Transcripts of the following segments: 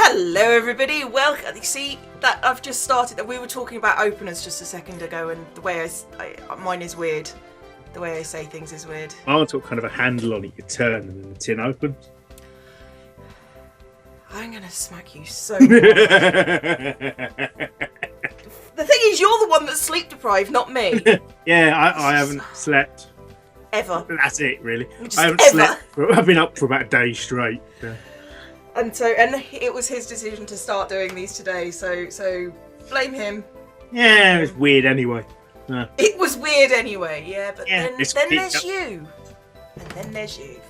Hello everybody, welcome. See, that I've just started, that we were talking about openers just a second ago, and the way mine is weird. The way I say things is weird. Mine's got kind of a handle on it, you turn and then the tin opens. I'm gonna smack you so hard. The thing is, you're the one that's sleep deprived, not me. Yeah, I haven't slept. Ever. That's it, really. Just I haven't ever. slept. I've been up for about a day straight. And it was his decision to start doing these today, so blame him. Yeah, it was weird anyway. It was weird anyway, yeah, but Yeah, then there's you. And then there's you.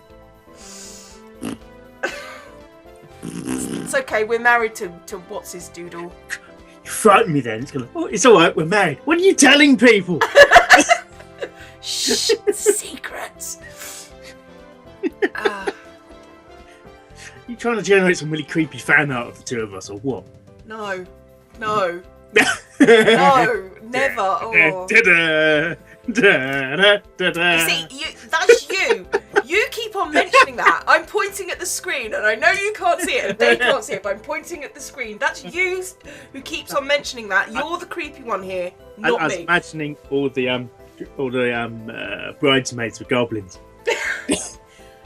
It's okay, we're married to what's his doodle. You frightened me then. It's alright, we're married. What are you telling people? Shh, secrets. You trying to generate some really creepy fan art of the two of us, or what? No, no, never. Oh. You see, that's you. You keep on mentioning that. I'm pointing at the screen, and I know you can't see it, and they can't see it, but I'm pointing at the screen. That's you who keeps on mentioning that. You're the creepy one here, not I was me. imagining all the bridesmaids were goblins.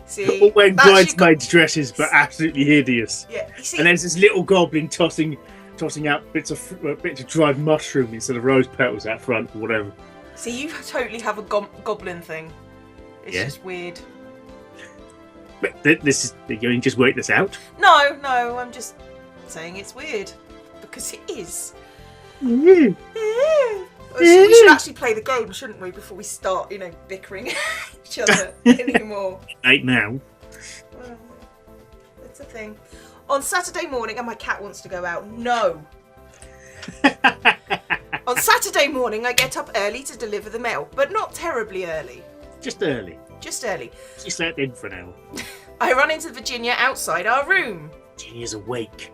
See, all wearing bridesmaids dresses, but absolutely hideous. Yeah, you see, And there's this little goblin tossing out bits of dried mushroom instead of rose petals out front, or whatever. see, you totally have a goblin thing. It's just weird. But this is, you can just work this out. No, I'm just saying it's weird because it is. Mm-hmm. We should actually play the game, shouldn't we, before we start, bickering at each other anymore. Late now. Well, it's a thing. On Saturday morning, and my cat wants to go out. No. On Saturday morning, I get up early to deliver the mail, but not terribly early. Just early. Just early. She slept in for an hour. I run into Virginia outside our room. Virginia's awake.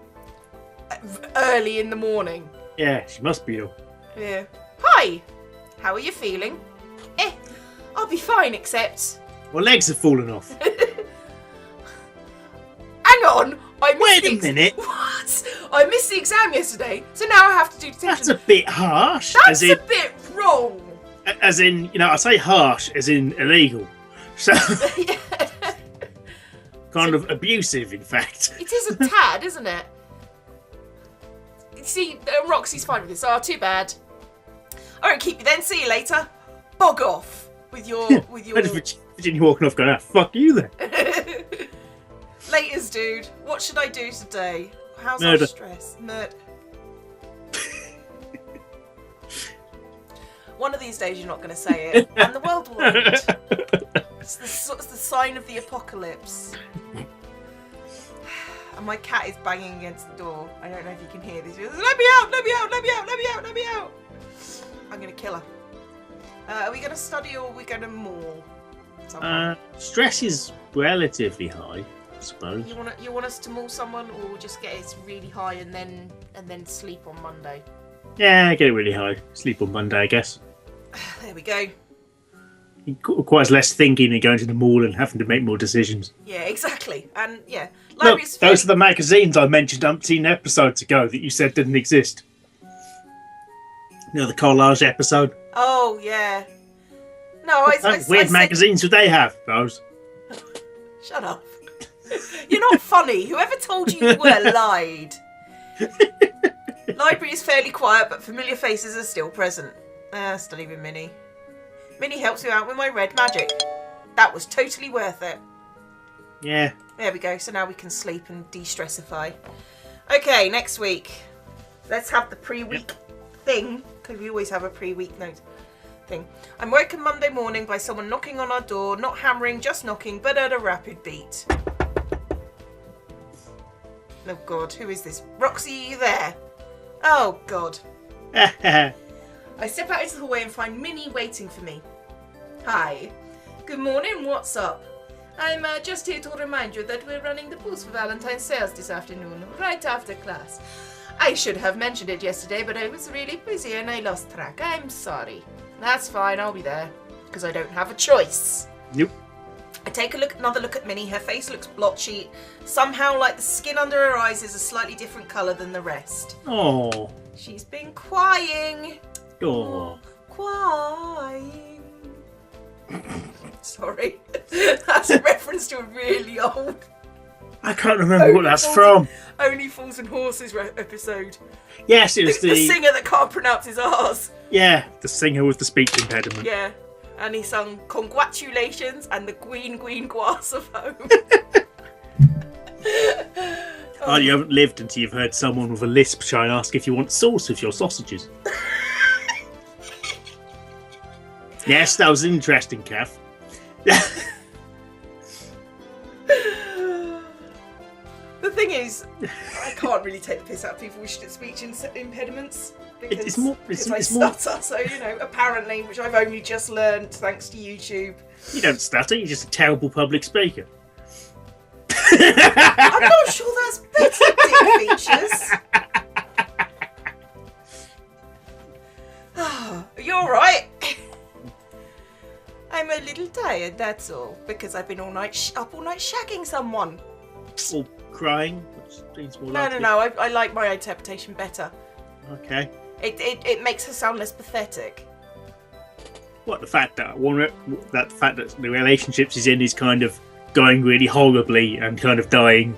Early in the morning. Yeah, she must be ill. Yeah. Hi. How are you feeling? I'll be fine, except... Well, legs have fallen off. Hang on! Wait a minute. What? I missed the exam yesterday, so now I have to do detention. That's a bit harsh. That's a bit wrong. As in, I say harsh as in illegal. So, Yeah. kind of abusive, in fact. It is a tad, isn't it? See, Roxy's fine with this. Oh, too bad. I won't keep you then. See you later. Bog off with your... Virginia walking off going, fuck you then. Laters, dude. What should I do today? How's Murder. our stress? Murder. One of these days you're not going to say it, and the world will end. It's the sign of the apocalypse. And my cat is banging against the door. I don't know if you can hear this. Let me out! Let me out! Let me out! Let me out! Let me out! I'm going to kill her. Are we going to study or are we going to maul? Stress is relatively high, I suppose. You want us to maul someone, or just get it really high and then sleep on Monday? Yeah, get it really high. Sleep on Monday, I guess. There we go. It requires less thinking and going to the mall and having to make more decisions. Yeah, exactly. And yeah, Look, those are the magazines I mentioned umpteen episodes ago that you said didn't exist. The collage episode. Oh yeah. No, I weird magazines would they have, those? Shut up. You're not funny. Whoever told you were lied. Library is fairly quiet, but familiar faces are still present. Study with Minnie. Minnie helps me out with my red magic. That was totally worth it. Yeah. There we go. So now we can sleep and de-stressify. Okay, next week. Let's have the pre-week thing, because we always have a pre-week note thing. I'm woken Monday morning by someone knocking on our door, not hammering, just knocking, but at a rapid beat. Oh God, who is this? Roxy, are you there? Oh God. I step out into the hallway and find Minnie waiting for me. Hi. Good morning, what's up? I'm just here to remind you that we're running the pools for Valentine's sales this afternoon, right after class. I should have mentioned it yesterday, but I was really busy and I lost track. I'm sorry. That's fine, I'll be there, because I don't have a choice. Nope. I take another look at Minnie. Her face looks blotchy. Somehow, like the skin under her eyes is a slightly different colour than the rest. Oh. She's been crying. Oh. Crying. Sorry. That's a reference to a really old... I can't remember what that's from. Only Fools and Horses episode. Yes, it was the singer that can't pronounce his R's. Yeah, the singer with the speech impediment. Yeah, and he sung "Congratulations" and the Queen Glass of Home. Oh, you haven't lived until you've heard someone with a lisp try and ask if you want sauce with your sausages. Yes, that was interesting, Kath. The thing is, I can't really take the piss out of people with speech impediments because I stutter. So, you know, apparently, which I've only just learned thanks to YouTube. You don't stutter, you're just a terrible public speaker. I'm not sure that's better dick features. You're all right. I'm a little tired, that's all, because I've been up all night shagging someone. Or crying, which seems more likely. No. I like my interpretation better. Okay. It makes her sound less pathetic. What, the fact that the relationship she's in is kind of going really horribly and kind of dying,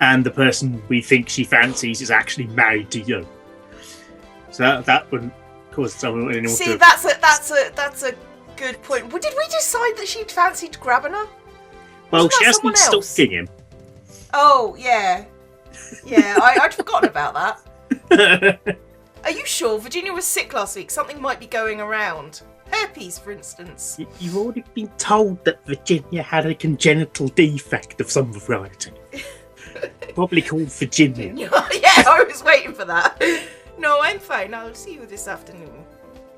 and the person we think she fancies is actually married to you. So that wouldn't cause someone. See, that's a good point. Well, did we decide that she fancied grabbing her? Well, she hasn't stopped stalking him. Oh yeah, I'd forgotten about that. Are you sure? Virginia was sick last week. Something might be going around. Herpes, for instance. You've already been told that Virginia had a congenital defect of some variety. Probably called Virginia. Yeah, I was waiting for that. No, I'm fine. I'll see you this afternoon.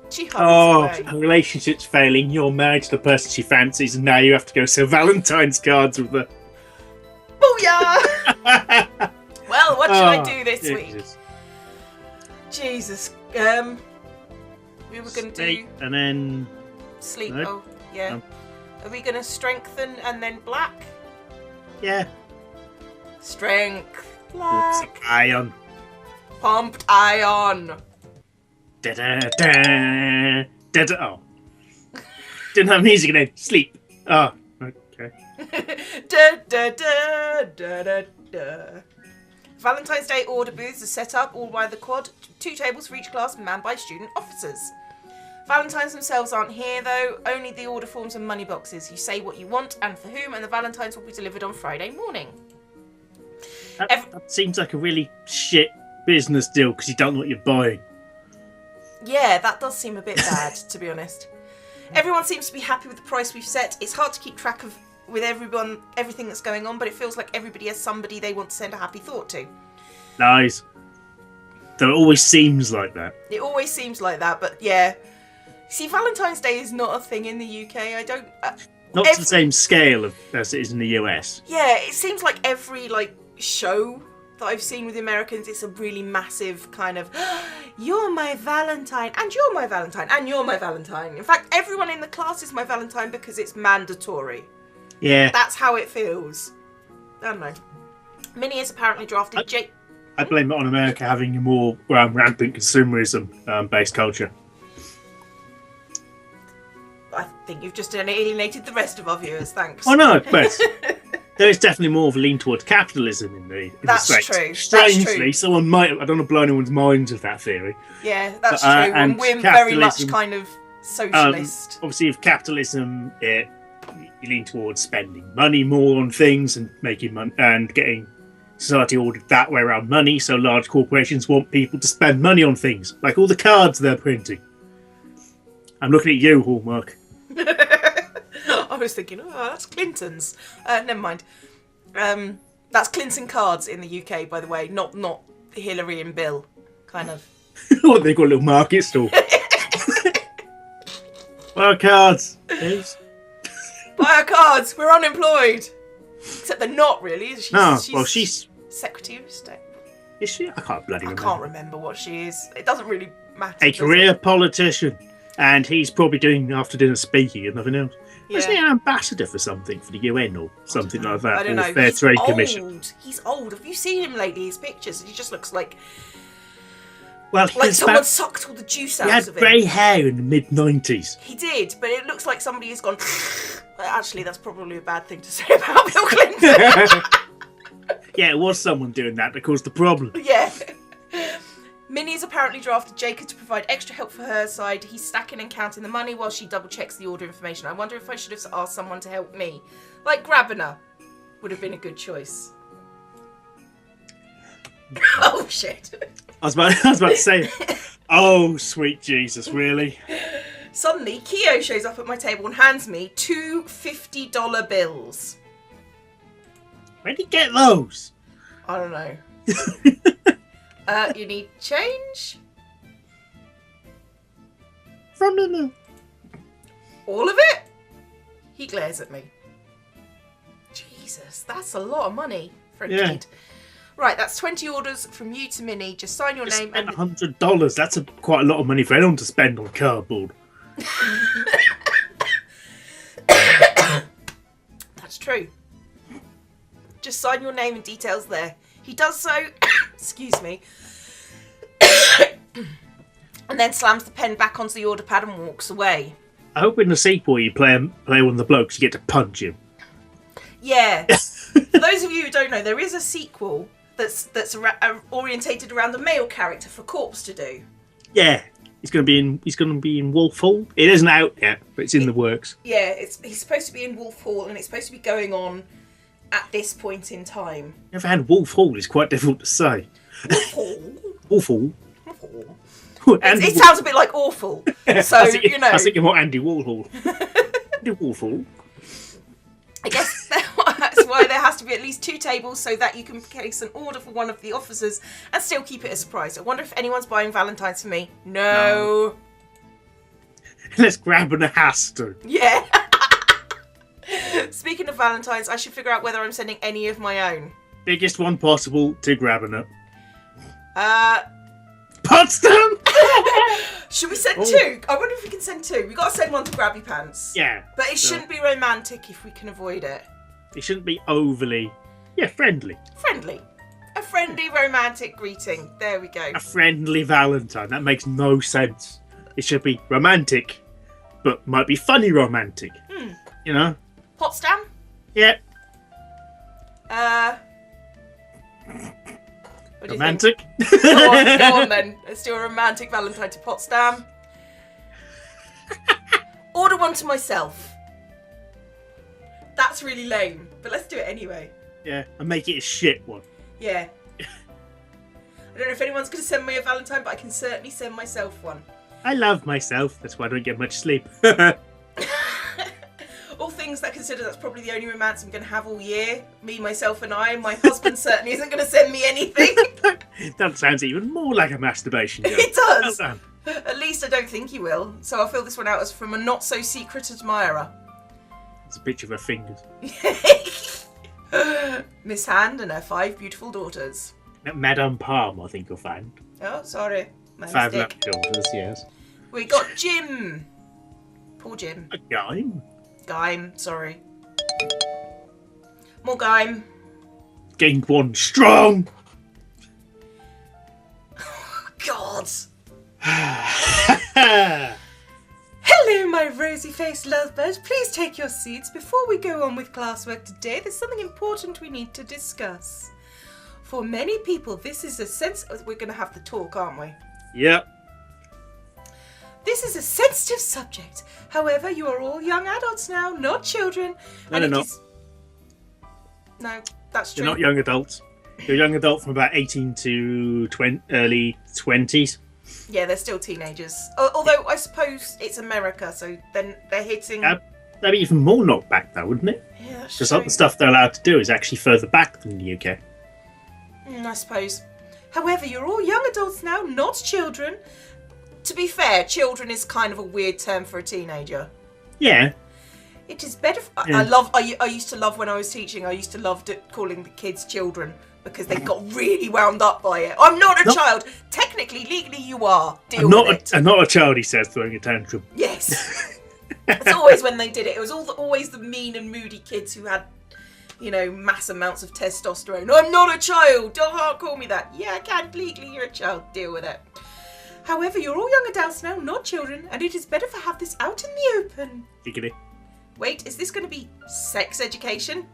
She hurries away. Her relationship's failing. You're married to the person she fancies, and now you have to go sell Valentine's cards with her. Booyah! Well, what should I do this week? Jesus. We were going to do... And then... Sleep. No. Oh, yeah. No. Are we going to strengthen and then black? Yeah. Strength. Black. Iron. Pumped iron. Da-da-da. Da-da. Oh. Didn't have music in it. Sleep. Oh, okay. Da-da-da-da-da-da. Valentine's Day order booths are set up all by the quad, 2 tables for each class manned by student officers. Valentines themselves aren't here though, only the order forms and money boxes. You say what you want and for whom, and the Valentines will be delivered on Friday morning. That seems like a really shit business deal because you don't know what you're buying. Yeah, that does seem a bit bad, to be honest. Everyone seems to be happy with the price we've set. It's hard to keep track of with everything that's going on, but it feels like everybody has somebody they want to send a happy thought to. Nice. Though it always seems like that. It always seems like that, but yeah. See, Valentine's Day is not a thing in the UK. I don't... not to the same scale as it is in the US. Yeah, it seems like every show that I've seen with the Americans, it's a really massive kind of, you're my Valentine, and you're my Valentine, and you're my Valentine. In fact, everyone in the class is my Valentine because it's mandatory. Yeah. That's how it feels. I don't know. Minnie has apparently drafted I blame it on America having a more rampant consumerism-based culture. I think you've just alienated the rest of our viewers, thanks. Oh no, but there is definitely more of a lean towards capitalism in the States. True. Strangely, that's true. Someone might, I don't want to blow anyone's minds with that theory. Yeah, that's true. And we're very much kind of socialist. Obviously, with capitalism, you lean towards spending money more on things and making money and getting society ordered that way around money. So large corporations want people to spend money on things, like all the cards they're printing. I'm looking at you, Hallmark. I was thinking, that's Clinton's. Never mind. That's Clinton cards in the UK, by the way, not Hillary and Bill, kind of. Oh, they've got a little market stall. Buy our cards, please. Buy our cards. We're unemployed. Except they're not really. She's Secretary of State. Is she? I can't bloody remember. I can't remember what she is. It doesn't really matter. A career politician. And he's probably doing after dinner speaking and nothing else. Isn't he an ambassador for something, for the UN or something like that? I don't know. Fair Trade Commission. He's old. Have you seen him lately? His pictures. He just looks like Well, someone sucked all the juice out of him. He had grey hair in the mid-90s. He did, but it looks like somebody has gone... Actually, that's probably a bad thing to say about Bill Clinton. Yeah, it was someone doing that caused the problem. Yeah. Minnie has apparently drafted Jacob to provide extra help for her side. He's stacking and counting the money while she double-checks the order information. I wonder if I should have asked someone to help me. Like Grabiner would have been a good choice. Oh, shit. I was about to say, oh, sweet Jesus, really? Suddenly, Keo shows up at my table and hands me two $50 bills. Where'd he get those? I don't know. You need change? From the... All of it? He glares at me. Jesus, that's a lot of money for a kid. Right, that's 20 orders from you to Minnie. Just sign your name and... $100. That's quite a lot of money for anyone to spend on cardboard. That's true. Just sign your name and details there. He does so, excuse me, and then slams the pen back onto the order pad and walks away. I hope in the sequel you play one of the blokes, you get to punch him. Yeah. For those of you who don't know, there is a sequel that's orientated around a male character for Corpse to do. Yeah. He's going to be in Wolf Hall. It isn't out yet, but it's in the works. Yeah, he's supposed to be in Wolf Hall, and it's supposed to be going on at this point in time. Never had Wolf Hall. It's quite difficult to say. Wolf Hall. Wolf Hall. It sounds a bit like awful. So I was thinking more Andy Warhol. Andy Warhol. I guess that's why there has to be at least 2 tables so that you can place an order for one of the officers and still keep it a surprise. I wonder if anyone's buying Valentine's for me. No. Let's grab an has to. Yeah. Speaking of Valentine's, I should figure out whether I'm sending any of my own. Biggest one possible to Grabber. Potsdam! Should we send 2? I wonder if we can send 2. We got to send one to Grabby Pants. Yeah. But it shouldn't be romantic if we can avoid it. It shouldn't be overly... Yeah, friendly. Friendly. A friendly romantic greeting. There we go. A friendly Valentine. That makes no sense. It should be romantic, but might be funny romantic. You know? Potsdam? Yeah. What do romantic? You think? Go on then. Let's do a romantic Valentine to Potsdam. Order one to myself. That's really lame, but let's do it anyway. Yeah, and make it a shit one. Yeah. I don't know if anyone's going to send me a Valentine, but I can certainly send myself one. I love myself. That's why I don't get much sleep. All things that consider, that's probably the only romance I'm going to have all year. Me, myself and I. My husband certainly isn't going to send me anything. That sounds even more like a masturbation joke. It does. Well done. At least I don't think he will. So I'll fill this one out as from a not-so-secret admirer. It's a picture of her fingers. Miss Hand and her 5 beautiful daughters. Madame Palm, I think you'll find. Oh, sorry. My 5 mistake. daughters, yes. We got Jim. Poor Jim. A guy. Gaim, sorry. More Gaim. Gained 1 strong. God. Hello, my rosy-faced lovebirds. Please take your seats. Before we go on with classwork today, there's something important we need to discuss. For many people, this is a we're going to have to talk, aren't we? Yep. This is a sensitive subject. However, you are all young adults now, not children. No, they're not. No, that's true. You're not young adults. You're a young adult from about 18 to early 20s. Yeah, they're still teenagers. Although, I suppose it's America, so then they're hitting... That'd be even more knocked back, though, wouldn't it? Yeah, that's because true. the stuff they're allowed to do is actually further back than the UK. I suppose. However, you're all young adults now, not children. To be fair, children is kind of a weird term for a teenager. Yeah. It is better... Yeah. I used to love when I was teaching, I used to love calling the kids children because they got really wound up by it. I'm not a child. Technically, legally, you are. Deal with it. I'm not a child, he says, throwing a tantrum. Yes. It's always when they did it. It was always the mean and moody kids who had, mass amounts of testosterone. I'm not a child. Don't call me that. Yeah, I can't. Legally, you're a child. Deal with it. However, you're all young adults now, not children, and it is better to have this out in the open. Giggity. Wait, is this going to be sex education?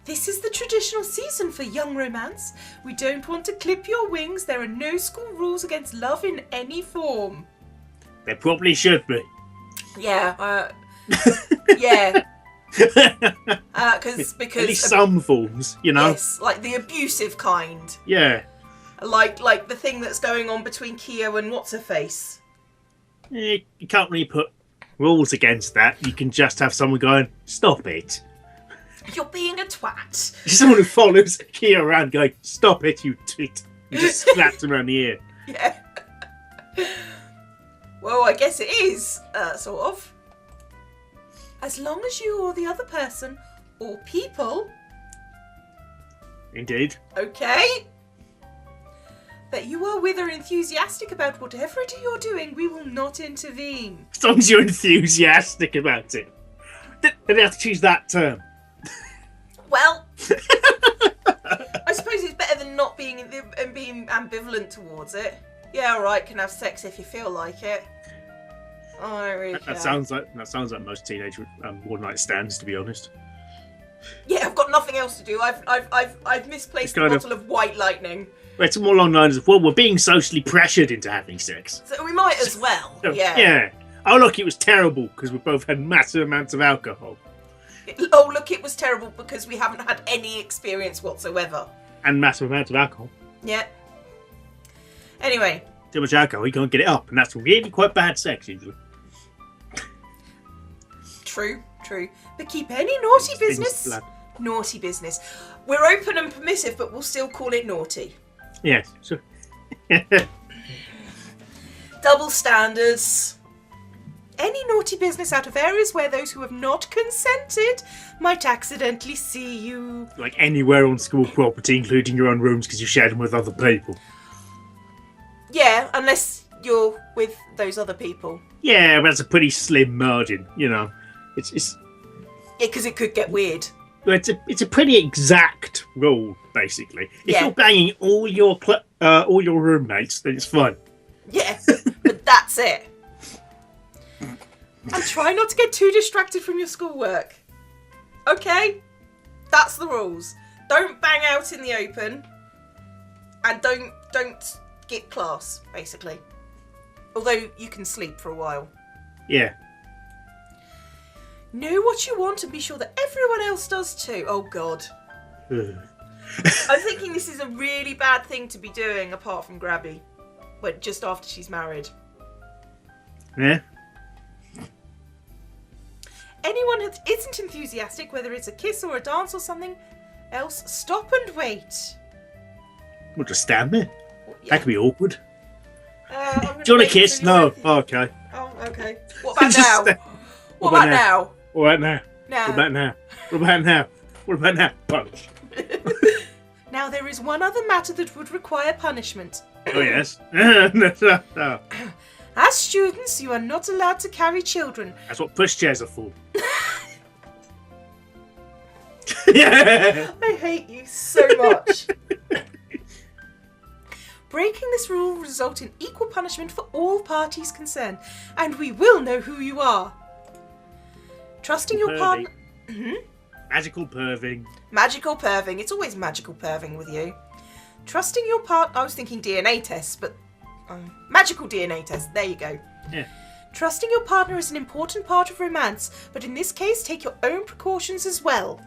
This is the traditional season for young romance. We don't want to clip your wings. There are no school rules against love in any form. There probably should be. Yeah, yeah. Because at least some forms, Yes, like the abusive kind. Yeah. Like the thing that's going on between Keo and what's-her-face. You can't really put rules against that. You can just have someone going, stop it. You're being a twat. Someone who follows Keo around going, stop it, you twit. You just slapped him around the ear. Yeah. Well, I guess it is, sort of. As long as you or the other person, or people... Indeed. Okay. That you are with or enthusiastic about whatever it is you're doing, we will not intervene. As long as you're enthusiastic about it. They have to choose that term. Well, I suppose it's better than not being and being ambivalent towards it. Yeah, all right, can have sex if you feel like it. Oh, I don't really care. That sounds like most teenage one-night stands, to be honest. Yeah, I've got nothing else to do. I've misplaced a bottle of white lightning. It's more along the lines of, well, we're being socially pressured into having sex. So we might as well. Yeah. Yeah. Oh, look, it was terrible because we both had massive amounts of alcohol. Oh, look, it was terrible because we haven't had any experience whatsoever. And massive amounts of alcohol. Yeah. Anyway. Too much alcohol, you can't get it up, and that's really quite bad sex, usually. True. But keep any naughty business. Naughty business. We're open and permissive, but we'll still call it naughty. Yes, sure. Double standards. Any naughty business out of areas where those who have not consented might accidentally see you. Like anywhere on school property, including your own rooms, because you shared them with other people. Yeah, unless you're with those other people. Yeah, but that's a pretty slim margin, It's Yeah, because it could get weird. It's a pretty exact rule, basically. If you're banging all your roommates, then it's fine. Yeah, but that's it. And try not to get too distracted from your schoolwork. Okay? That's the rules. Don't bang out in the open. And don't skip class, basically. Although you can sleep for a while. Yeah. Know what you want and be sure that everyone else does too. Oh, God. I'm thinking this is a really bad thing to be doing apart from Grabby. But just after she's married. Yeah. Anyone who isn't enthusiastic, whether it's a kiss or a dance or something else, stop and wait. We'll just stand there. Yeah. That could be awkward. Do you want a kiss? No. Oh, okay. Oh, okay. What about now? What about now? What about now? Now. What about now? What about now? What about now? Punch. Now there is one other matter that would require punishment. Oh, yes. No. As students, you are not allowed to carry children. That's what pushchairs are for. Yeah. I hate you so much. Breaking this rule will result in equal punishment for all parties concerned, and we will know who you are. Trusting your partner... Magical perving. Magical perving. It's always magical perving with you. Trusting your partner... I was thinking DNA tests, but... magical DNA test. There you go. Yeah. Trusting your partner is an important part of romance, but in this case, take your own precautions as well.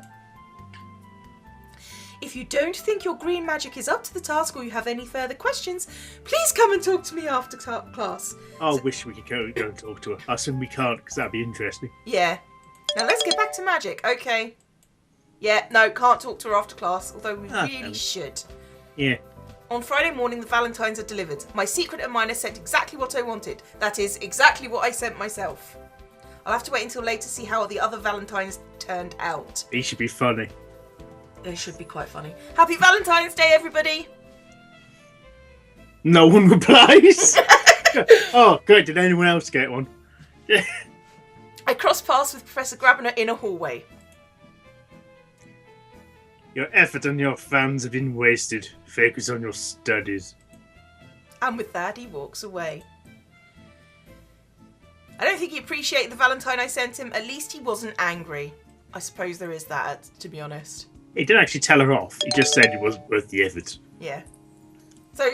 If you don't think your green magic is up to the task or you have any further questions, please come and talk to me after class. I wish we could go and talk to her. Us and we can't, because that'd be interesting. Yeah. Now let's get back to magic. Okay. Yeah, no, can't talk to her after class, although we really should. Yeah. On Friday morning, the Valentines are delivered. My secret admirer sent exactly what I wanted. That is, exactly what I sent myself. I'll have to wait until later to see how the other Valentines turned out. He should be funny. They should be quite funny. Happy Valentine's Day, everybody! No one replies. Oh, great. Did anyone else get one? I cross paths with Professor Grabner in a hallway. Your effort and your funds have been wasted. Focus on your studies. And with that, he walks away. I don't think he appreciated the Valentine I sent him. At least he wasn't angry. I suppose there is that, to be honest. He didn't actually tell her off. He just said it wasn't worth the effort. Yeah. So,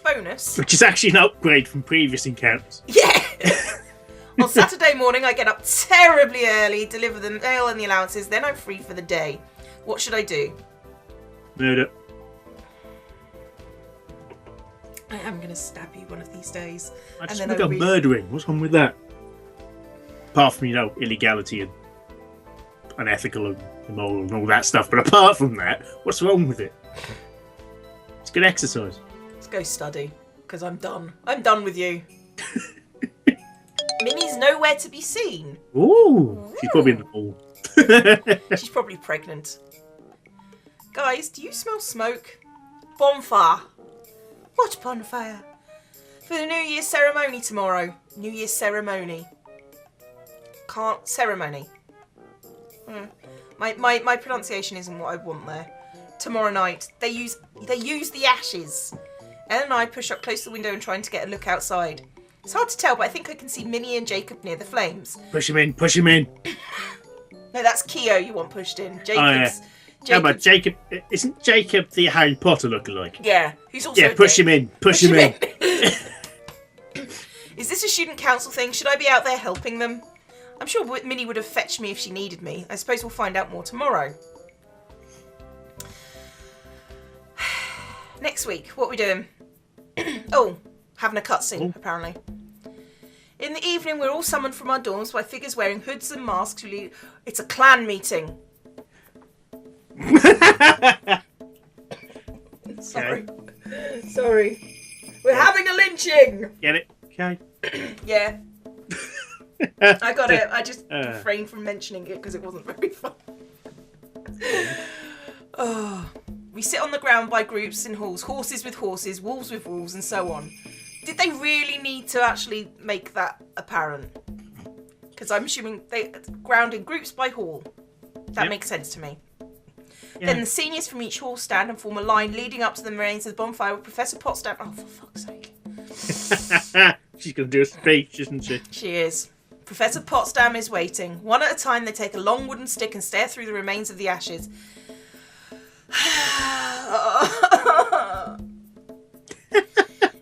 bonus. Which is actually an upgrade from previous encounters. Yeah! On Saturday morning, I get up terribly early, deliver the mail and the allowances, then I'm free for the day. What should I do? Murder. I am going to stab you one of these days. I just think I'm murdering. What's wrong with that? Apart from, illegality and unethical and immoral and all that stuff. But apart from that, what's wrong with it? It's good exercise. Let's go study, because I'm done. I'm done with you. Minnie's nowhere to be seen. Ooh. She's probably in the hall. She's probably pregnant. Guys, do you smell smoke? Bonfire. What bonfire? For the New Year's ceremony tomorrow. New Year's ceremony. Ceremony. My pronunciation isn't what I want there. Tomorrow night. They use the ashes. Ellen and I push up close to the window and trying to get a look outside. It's hard to tell, but I think I can see Minnie and Jacob near the flames. Push him in, push him in. No, that's Keo you want pushed in. Jacob's... Oh, yeah. How about Jacob? Isn't Jacob the Harry Potter lookalike? Yeah, who's also push him in. Push him in. Is this a student council thing? Should I be out there helping them? I'm sure Minnie would have fetched me if she needed me. I suppose we'll find out more tomorrow. Next week, what are we doing? Oh, having a cutscene, apparently. In the evening, we're all summoned from our dorms by figures wearing hoods and masks. It's a clan meeting. Sorry. We're having a lynching. Get it? Okay. Yeah. I got it. I just refrained from mentioning it because it wasn't very fun. Oh. We sit on the ground by groups in halls, horses with horses, wolves with wolves, and so on. Did they really need to actually make that apparent? Because I'm assuming they ground in groups by hall. That makes sense to me. Yeah. Then the seniors from each hall stand and form a line leading up to the remains of the bonfire with Professor Potsdam. Oh, for fuck's sake. She's going to do a speech, isn't she? She is. Professor Potsdam is waiting. One at a time, they take a long wooden stick and stare through the remains of the ashes.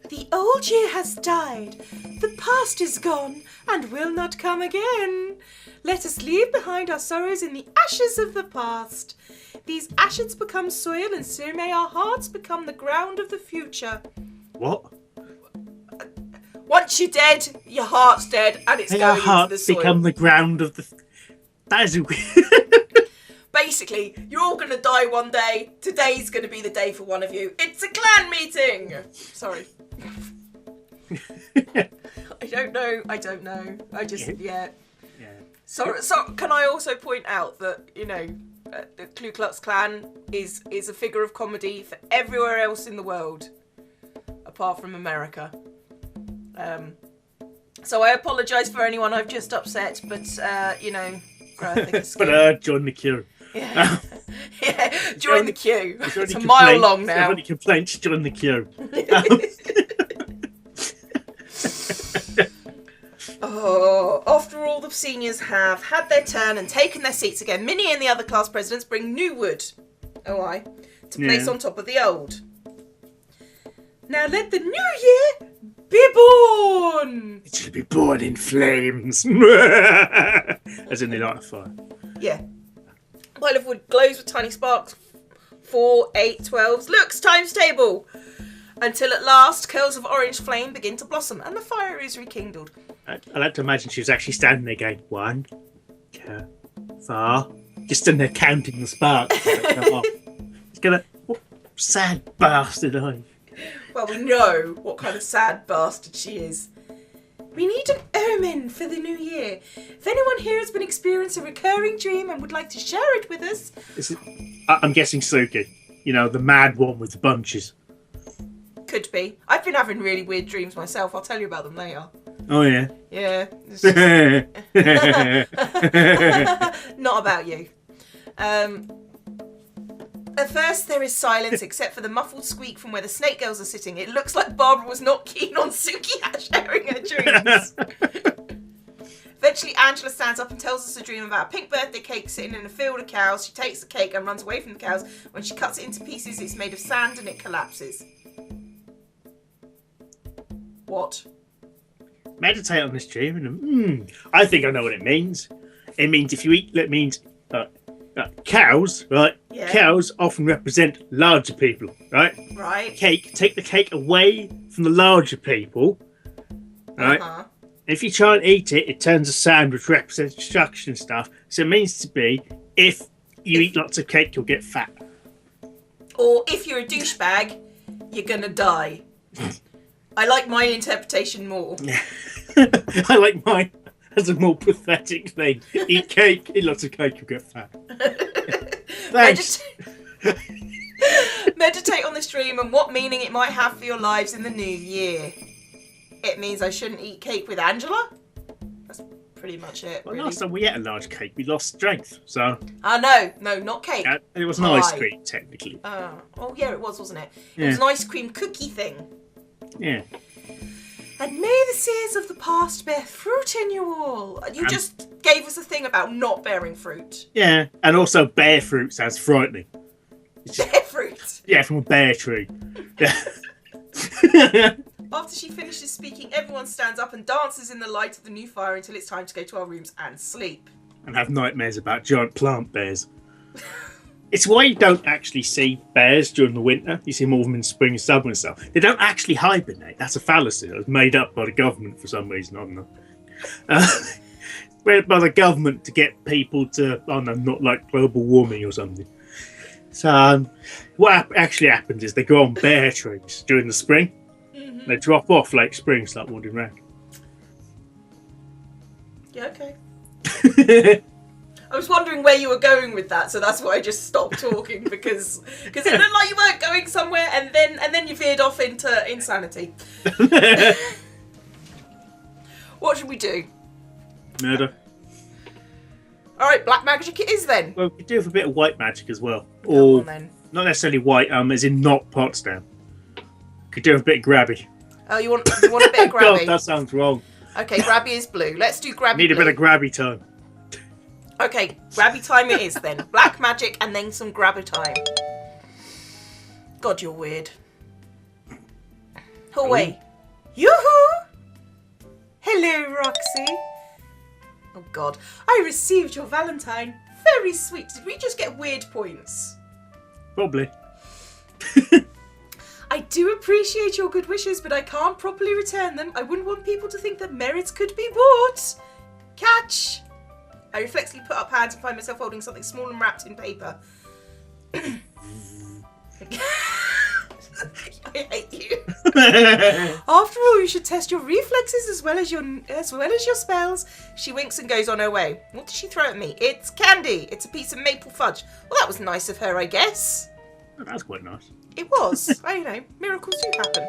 The old year has died. The past is gone and will not come again. Let us leave behind our sorrows in the ashes of the past. These ashes become soil, and so may our hearts become the ground of the future. What? Once you're dead, your heart's dead, and it's going into the soil. Become the ground of the... That is weird. Basically, you're all going to die one day. Today's going to be the day for one of you. It's a clan meeting! Sorry. I don't know. I just, yeah. So can I also point out that, the Ku Klux Klan is a figure of comedy for everywhere else in the world, apart from America. So I apologise for anyone I've just upset, but, grow a thicker skin. But join the queue. Yeah. Join the queue. It's a mile long now. If any complaints, join the queue. After all the seniors have had their turn and taken their seats again, Minnie and the other class presidents bring new wood, to place on top of the old. Now let the new year be born! It shall be born in flames. As in they light a fire. Yeah. Pile of wood glows with tiny sparks. 4, 8, 12s. Looks times table. Until at last, curls of orange flame begin to blossom and the fire is rekindled. I like to imagine she was actually standing there going, 1, 2, 4. Just in there counting the sparks. It's gonna... What sad bastard are you? Well, we know what kind of sad bastard she is. We need an omen for the new year. If anyone here has been experiencing a recurring dream and would like to share it with us... I'm guessing Suki. The mad one with the bunches. Could be. I've been having really weird dreams myself. I'll tell you about them later. Oh, yeah. Yeah. Not about you. At first, there is silence except for the muffled squeak from where the snake girls are sitting. It looks like Barbara was not keen on Suki sharing her dreams. Eventually, Angela stands up and tells us a dream about a pink birthday cake sitting in a field of cows. She takes the cake and runs away from the cows. When she cuts it into pieces, it's made of sand and it collapses. What? Meditate on this dream and I think I know what it means. It means if you eat, it means cows, right? Yeah. Cows often represent larger people, right? Right. Take the cake away from the larger people, right? Uh-huh. If you try and eat it, it turns to sand, which represents destruction and stuff. So it means to be, if you eat lots of cake, you'll get fat. Or if you're a douchebag, you're gonna die. I like my interpretation more. I like mine as a more pathetic thing. Eat cake, eat lots of cake, you'll get fat. Thanks. Meditate on this dream and what meaning it might have for your lives in the new year. It means I shouldn't eat cake with Angela? That's pretty much it. Well, really. last time we ate a large cake, we lost strength. So. No, not cake. It was an ice cream, technically. Oh yeah, it was, wasn't it? Yeah. It was an ice cream cookie thing. Yeah. And may the seeds of the past bear fruit in you all. You just gave us a thing about not bearing fruit. Yeah, and also bear fruit sounds frightening. Bear fruit? Yeah, from a bear tree. After she finishes speaking, everyone stands up and dances in the light of the new fire until it's time to go to our rooms and sleep. And have nightmares about giant plant bears. It's why you don't actually see bears during the winter. You see more of them in spring and summer and stuff. They don't actually hibernate. That's a fallacy. It was made up by the government for some reason. I don't know. Made by the government to get people to, I don't know, not like global warming or something. So what actually happens is they go on bear trees during the spring. Mm-hmm. They drop off late spring, start wandering around. Yeah, okay. I was wondering where you were going with that, so that's why I just stopped talking because it looked like you weren't going somewhere, and then you veered off into insanity. What should we do? Murder. All right, black magic it is then. Well, we could do with a bit of white magic as well, Go or on, then. not necessarily white, as in not Potsdam. Could do with a bit of grabby. Oh, you want a bit of grabby? God, that sounds wrong. Okay, grabby is blue. Let's do grabby. Need a blue. bit of grabby time. Okay, grabby time it is then. Black magic and then some grabby time. God, you're weird. Oh, wait. Yoo-hoo! Hello, Roxy. Oh, God. I received your Valentine. Very sweet. Did we just get weird points? Probably. I do appreciate your good wishes, but I can't properly return them. I wouldn't want people to think that merits could be bought. Catch! I reflexively put up hands and find myself holding something small and wrapped in paper. I hate you. After all, you should test your reflexes as well as your spells. She winks and goes on her way. What did she throw at me? It's candy. It's a piece of maple fudge. Well, that was nice of her, I guess. Oh, that's quite nice. It was. I know. Miracles do happen.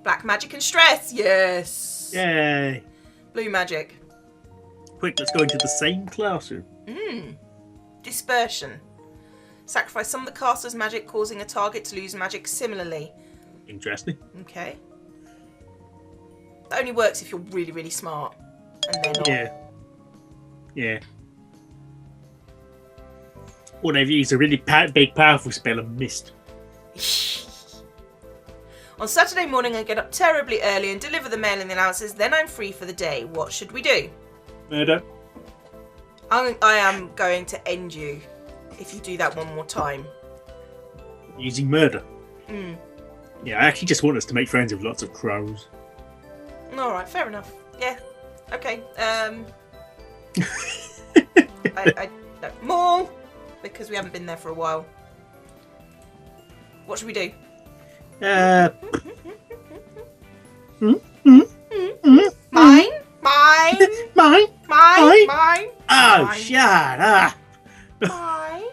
Black magic and stress. Yes. Yay. Blue magic. Quick, let's go into the same classroom. Dispersion. Sacrifice some of the caster's magic, causing a target to lose magic similarly. Interesting. Okay. That only works if you're really, really smart. And they're not. Yeah. Yeah. Or they've used a really big, powerful spell and missed. On Saturday morning, I get up terribly early and deliver the mail and the allowances. Then I'm free for the day. What should we do? Murder. I am going to end you if you do that one more time. Using murder. Yeah, I actually just want us to make friends with lots of crows. Alright, fair enough. Yeah. Okay. More, because we haven't been there for a while. What should we do? Mine? Mine? Oh, Mine. shut up! Mine.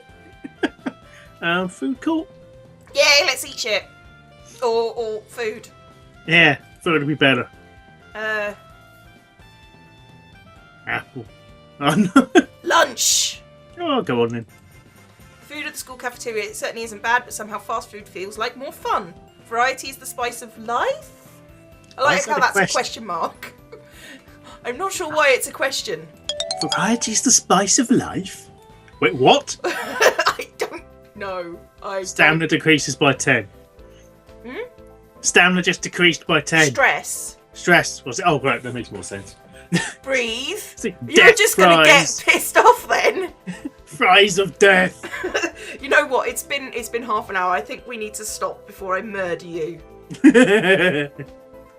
Food court? Yeah, let's eat shit. Or food. Yeah, food would be better. Apple. Oh, no. Lunch. Oh, go on then. Food at the school cafeteria, it certainly isn't bad, but somehow fast food feels like more fun. Variety is the spice of life? I like how that's a question mark. I'm not sure why it's a question. Variety is the spice of life? Wait, what? I don't know. Stamina decreases by 10. Stamina just decreased by 10. Stress. Was it? Oh, right, that makes more sense. Breathe. You're just going to get pissed off then. Fries of death. You know what? It's been half an hour. I think we need to stop before I murder you.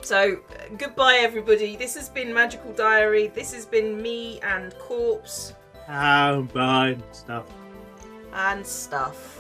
So, goodbye everybody. This has been Magical Diary. This has been me and Corpse. Bye. Stuff. And stuff.